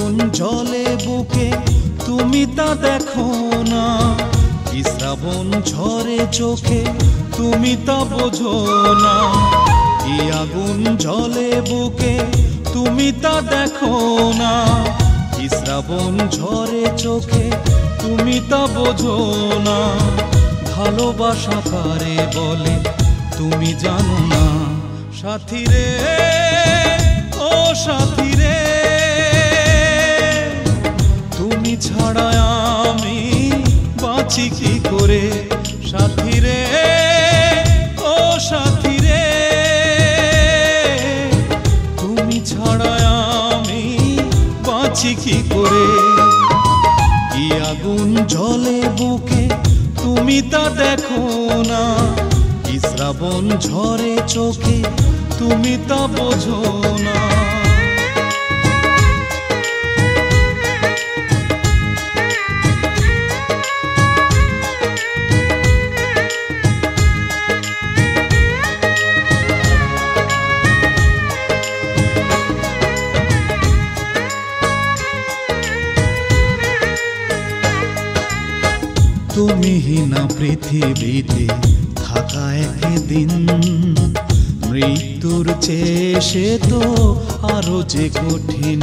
আগুন জ্বলে বুকে তুমি তা দেখো না, কি শ্রাবণ ঝরে চোখে তুমি তা বোঝো না। কি আগুন জ্বলে বুকে তুমি তা দেখো না, কি শ্রাবণ ঝরে চোখে তুমি তা বোঝো না। ভালোবাসা কারে বলে তুমি জানো না। সাথী রে ও সাথী রে, তুমি ছাড়া আমি বাঁচি কি করে। সাথী রে ও সাথী রে, তুমি ছাড়া আমি বাঁচি কি করে। কি আগুন জ্বলে বুকে তুমি তা দেখো না, কি শ্রাবণ ঝরে চোখে তুমি তা বোঝো না। তুমিহীনা পৃথিবীতে থাকা একদিন, মৃত্যুর চেয়ে সে তো আরো যে কঠিন।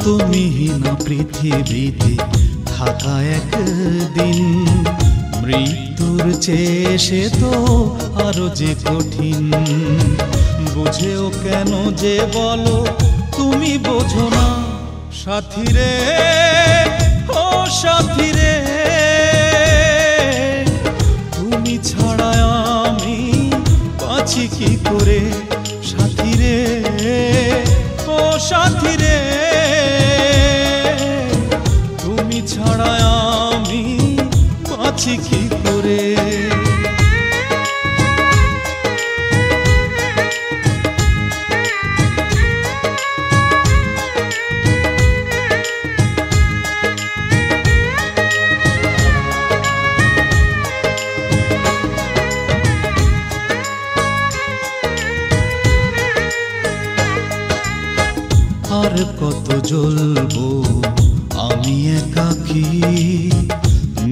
তুমিহীনা পৃথিবীতে থাকা একদিন, মৃত্যুর চেয়ে সে তো আরো যে কঠিন। বুঝেও কেন যে বলো তুমি বোঝো না। সাথী রে ও সাথী রে, তুমি ছাড়া আমি বাঁচি কি করে। সাথী রে ও সাথী রে, তুমি ছাড়া আমি বাঁচি কি করে। আর কত জ্বলবো আমি একাকী,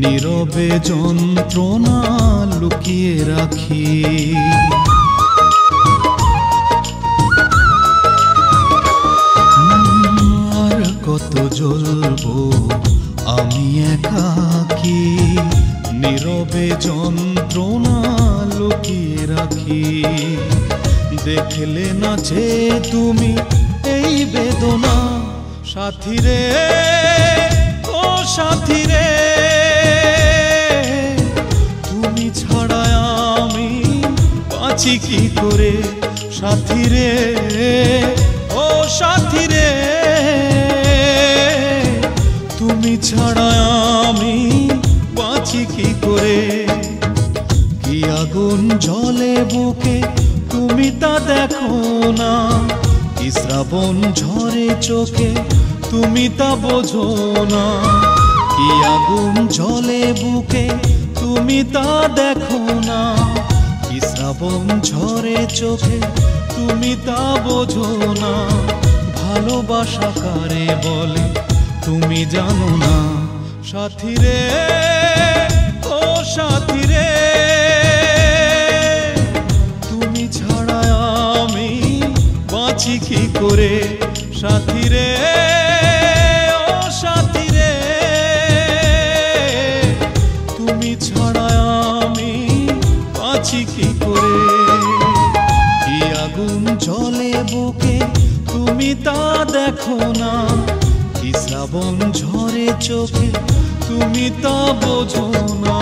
নীরবে যন্ত্রণা লুকিয়ে রাখি। আর কত জ্বলবো আমি একাকী, নীরবে যন্ত্রণা লুকিয়ে রাখি। দেখলে না যে তুমি এই বেদনা। সাথী রে ও সাথী রে, তুমি ছাড়া আমি বাঁচি কি করে। সাথী রে ও সাথী রে, তুমি ছাড়া আমি বাঁচি কি করে। কি আগুন জ্বলে বুকে তুমি তা দেখো না, কি শ্রাবণ ঝরে চোখে তুমি তা বোঝো না। কি আগুন জ্বলে বুকে তুমি তা দেখো না, কি শ্রাবণ ঝরে চোখে তুমি তা বোঝো না। ভালোবাসা কারে বলে তুমি জানো না। সাথী রে ও সাথী রে, তুমি ছাড়া আমি বাঁচি কি করে। সাথী রে ও সাথী রে, তুমি ছাড়া আমি বাঁচি কি করে। কি আগুন জ্বলে বুকে তুমি তা দেখো না, কি শ্রাবণ ঝরে চোখে তুমি তা বোঝো না।